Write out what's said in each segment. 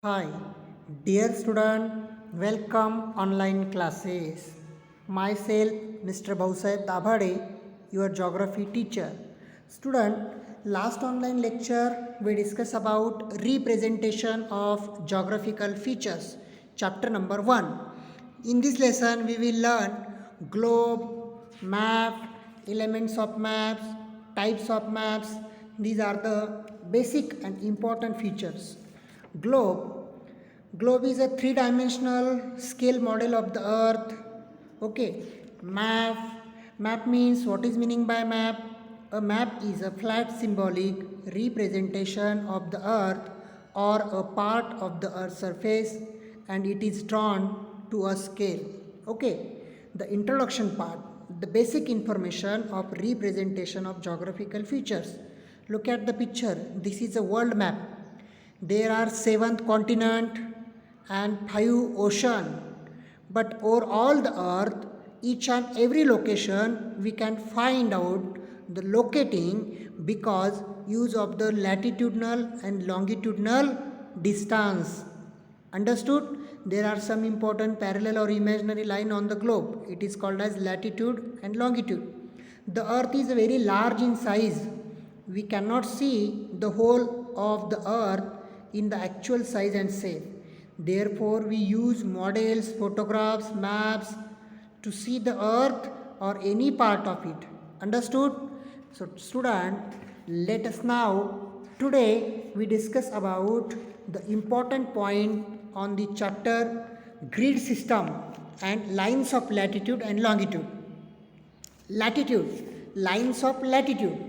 Hi, dear student, welcome online classes. Myself, Mr. Bhausaheb Dabhade, your geography teacher. Student, last online lecture we discussed about representation of geographical features, chapter number 1. In this lesson, we will learn globe, map, elements of maps, types of maps. These are the basic and important features. Globe. Globe is a three-dimensional scale model of the earth. Okay. Map. Map means, what is meaning by map? A map is a flat symbolic representation of the earth or a part of the earth's surface, and it is drawn to a scale. Okay. The introduction part, the basic information of representation of geographical features. Look at the picture. This is a world map. There are 7 continent and 5 ocean, but over all the earth, each and every location we can find out the locating because use of the latitudinal and longitudinal distance. Understood? There are some important parallel or imaginary line on the globe. It is called as latitude and longitude. The earth is very large in size. We cannot see the whole of the earth in the actual size and shape. Therefore, we use models, photographs, maps to see the earth or any part of it. Understood? So, student, let us now today we discuss about the important point on the chapter grid system and lines of latitude and longitude. Latitude, lines of latitude.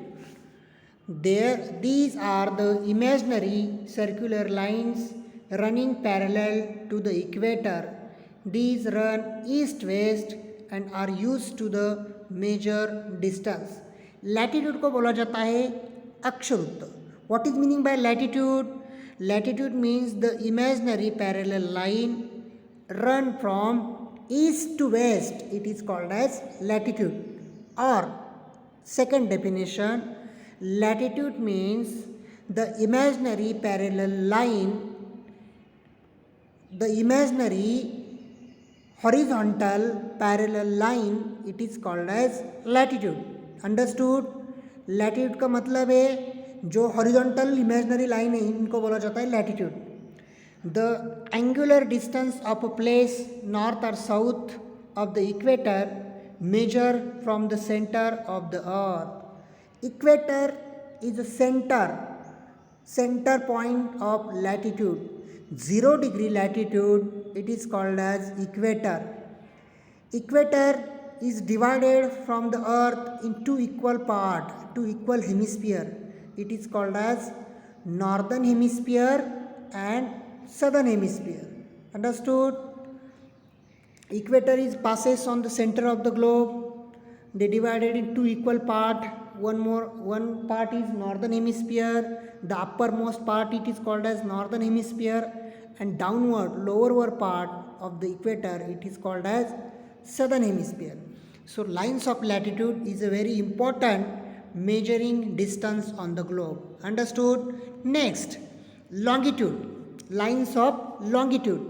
These are the imaginary circular lines running parallel to the equator. These run east-west and are used to the measure distance. Latitude को बोला जाता है अक्षवृत्त. What is meaning by latitude? Latitude means the imaginary parallel line run from east to west. It is called as latitude. Or second definition, latitude means the imaginary parallel line, the imaginary horizontal parallel line, it is called as latitude. Understood? latitude का मतलब है जो horizontal imaginary line है इनको बोला जाता है latitude. The angular distance of a place north or south of the equator measure from the center of the earth. Equator is the center point of latitude. 0 degree latitude, it is called as equator. Equator is divided from the earth in two equal parts, two equal hemisphere. It is called as northern hemisphere and southern hemisphere. Understood? Equator is passes on the center of the globe. They divided in two equal part. One part is northern hemisphere. The uppermost part it is called as northern hemisphere, and downward lower part of the equator it is called as southern hemisphere. So lines of latitude is a very important measuring distance on the globe. Understood? Next, longitude. Lines of longitude.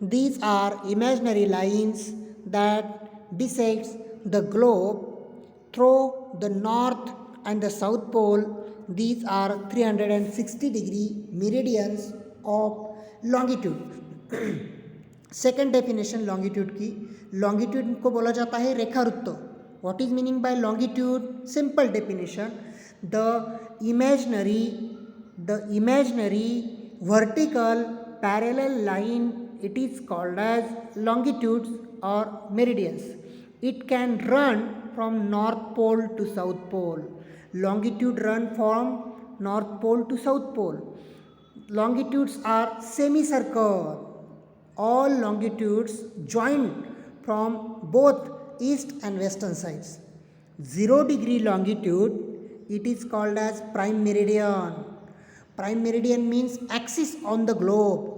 These are imaginary lines that bisects the globe through the north and the south pole. These are 360 degree meridians of longitude. Second definition longitude की, longitude को बोला जाता है रेखावृत्त. What is meaning by longitude? Simple definition, the imaginary vertical parallel line, it is called as longitudes or meridians. It can run from north pole to south pole. Longitude run from north pole to south pole. Longitudes are semicircle. All longitudes join from both east and western sides. 0 degree longitude, it is called as prime meridian. Prime meridian means axis on the globe.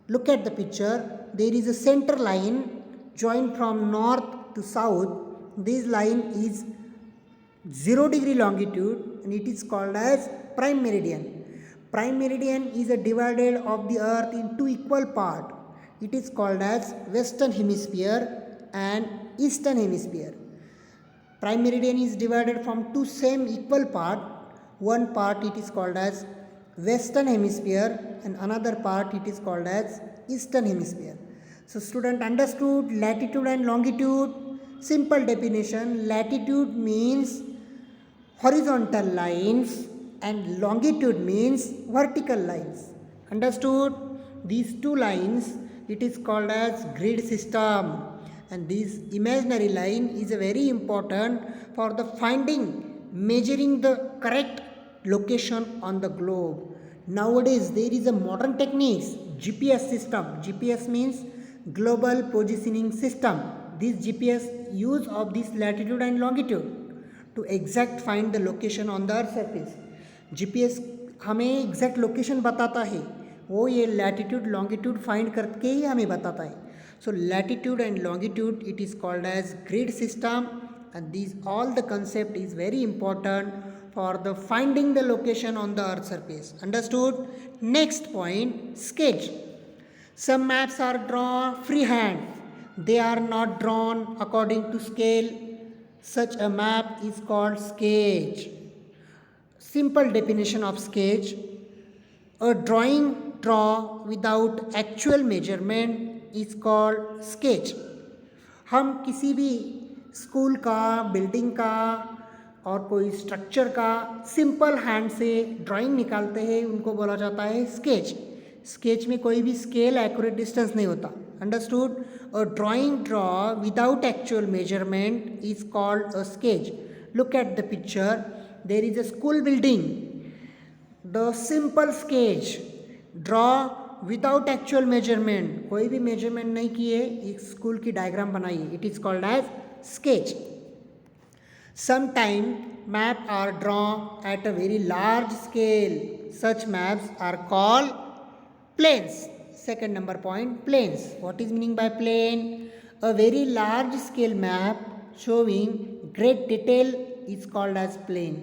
Look at the picture. There is a center line joined from north to south. This line is 0 degree longitude and it is called as prime meridian. Prime meridian is a divided of the earth in two equal part. It is called as western hemisphere and eastern hemisphere. Prime meridian is divided from two same equal part. One part it is called as western hemisphere and another part it is called as eastern hemisphere. So student understood latitude and longitude. Simple definition: latitude means horizontal lines and longitude means vertical lines. Understood? These two lines it is called as grid system, and this imaginary line is very important for the finding, measuring the correct location on the globe. Nowadays there is a modern techniques, GPS system. GPS means global positioning system. This GPS use of this latitude and longitude to exact find the location on the earth surface. GPS हमें exact location बताता है, वो ये latitude longitude find करके ही हमें बताता है. So latitude and longitude it is called as grid system, and these all the concept is very important for the finding the location on the earth surface. Understood? Next point, sketch. Some maps are drawn freehand. They are not drawn according to scale. Such a map is called sketch. Simple definition of sketch: a drawing draw without actual measurement is called sketch. हम किसी भी school का, building का और कोई structure का simple hand से drawing निकालते हैं, उनको बोला जाता है स्केच. स्केच में कोई भी स्केल, एक्यूरेट डिस्टेंस नहीं होता. Understood? A drawing draw without actual measurement is called a sketch. Look at the picture. There is a school building. The simple sketch draw without actual measurement, कोई भी measurement नहीं किए एक school की diagram बनाइए, it is called as sketch. Sometimes maps are drawn at a very large scale. Such maps are called planes. Second number point, planes. What is meaning by plane? A very large scale map showing great detail is called as plane.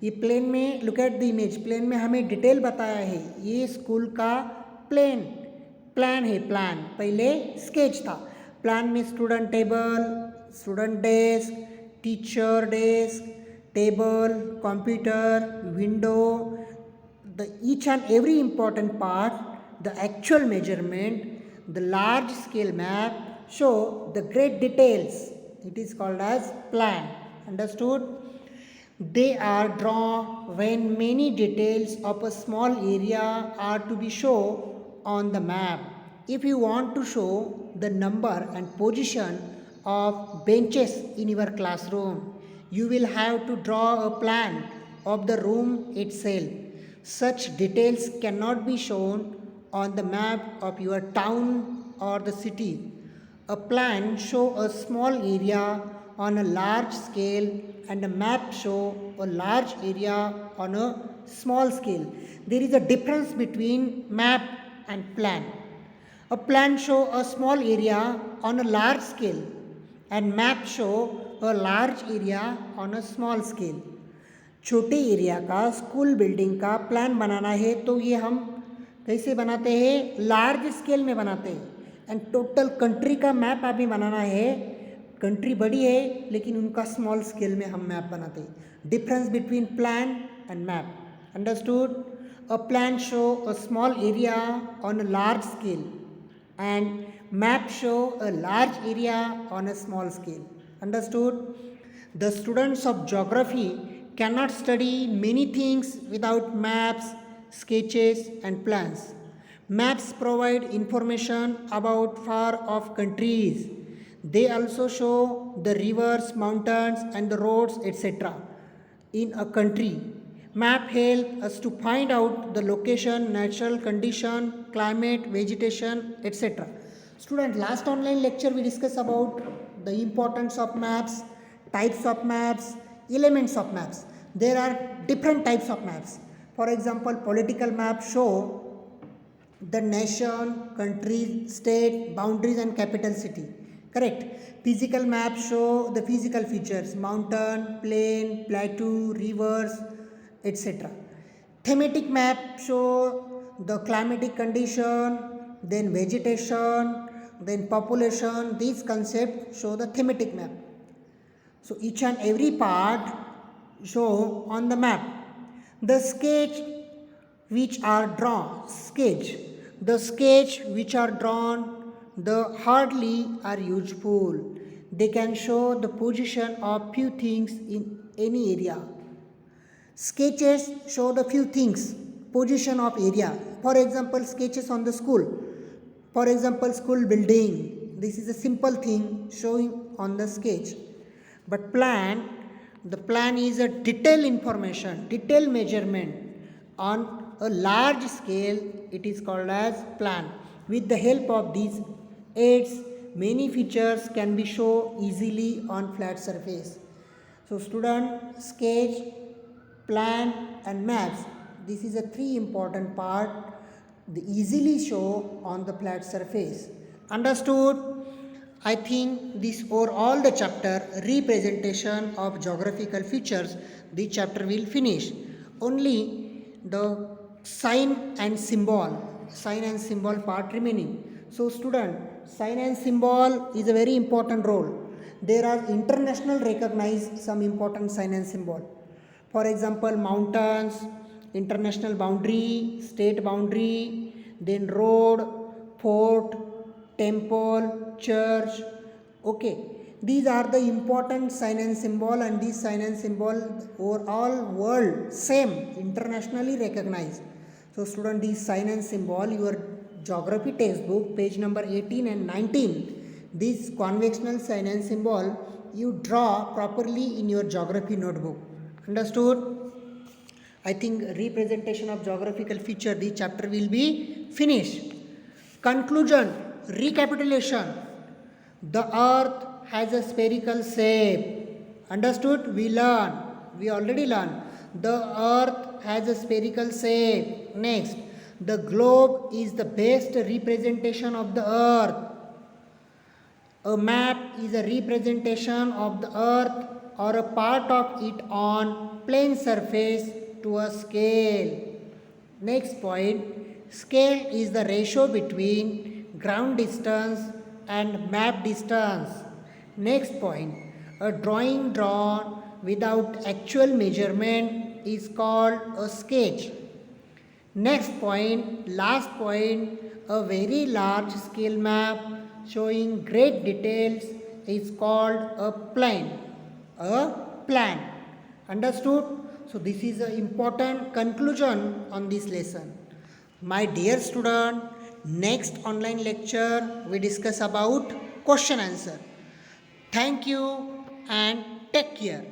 ये plane में, look at the image, plane में हमें detail बताया है. ये school का plan है. Plan पहले स्केच था. प्लान में student table, student desk, teacher desk, table, computer, window, the each and every important part, the actual measurement, the large scale map show the great details. It is called as plan. Understood? They are drawn when many details of a small area are to be shown on the map. If you want to show the number and position of benches in your classroom, you will have to draw a plan of the room itself. Such details cannot be shown on the map of your town or the city. A plan show a small area on a large scale and a map show a large area on a small scale. There is a difference between map and plan. A plan show a small area on a large scale and map show a large area on a small scale. छोटे area का, school building का plan बनाना है तो ये हम कैसे बनाते हैं? लार्ज स्केल में बनाते हैं. एंड टोटल कंट्री का मैप अभी बनाना है, कंट्री बड़ी है लेकिन उनका स्मॉल स्केल में हम मैप बनाते हैं. Difference between plan and map. Understood? A plan show a small area on a large scale and map show a large area on a small scale. Understood? The students of geography cannot study many things without maps, sketches and plans. Maps provide information about far off countries. They also show the rivers, mountains and the roads etc. in a country. Map help us to find out the location, natural condition, climate, vegetation, etc. Student, last online lecture we discussed about the importance of maps, types of maps, elements of maps. There are different types of maps. For example, political maps show the nation, country, state, boundaries and capital city. Correct? Physical maps show the physical features, mountain, plain, plateau, rivers, etc. Thematic map show the climatic condition, then vegetation, then population. These concepts show the thematic map. So each and every part show on the map. The sketch which are drawn, the sketch which are drawn, the hardly are useful. They can show the position of few things in any area. Sketches show the few things, position of area. For example, sketches on the school. For example, school building. This is a simple thing showing on the sketch. But plan, the plan is a detailed information, detailed measurement on a large scale. It is called as plan. With the help of these aids, many features can be shown easily on flat surface. So student, sketch, plan and maps, this is a three important part they easily show on the flat surface. Understood? I think this overall the chapter representation of geographical features, the chapter will finish. Only the sign and symbol part remaining. So student, sign and symbol is a very important role. There are international recognized some important sign and symbol. For example, mountains, international boundary, state boundary, then road, fort, temple, church. Okay, these are the important sign and symbol, and these sign and symbol over all world same, internationally recognized. So student, these sign and symbol, your geography textbook page number 18 and 19, this conventional sign and symbol you draw properly in your geography notebook. Understood? I think representation of geographical feature, the chapter will be finished. Conclusion, recapitulation. The earth has a spherical shape. Understood? We already learned. The earth has a spherical shape. Next, the globe is the best representation of the earth. A map is a representation of the earth or a part of it on plane surface to a scale. Next point, scale is the ratio between ground distance and map distance. Next point, a drawing drawn without actual measurement is called a sketch. Next point, last point, a very large scale map showing great details is called a plan. Understood? So this is an important conclusion on this lesson. My dear student, next online lecture we discuss about question answer. Thank you and take care.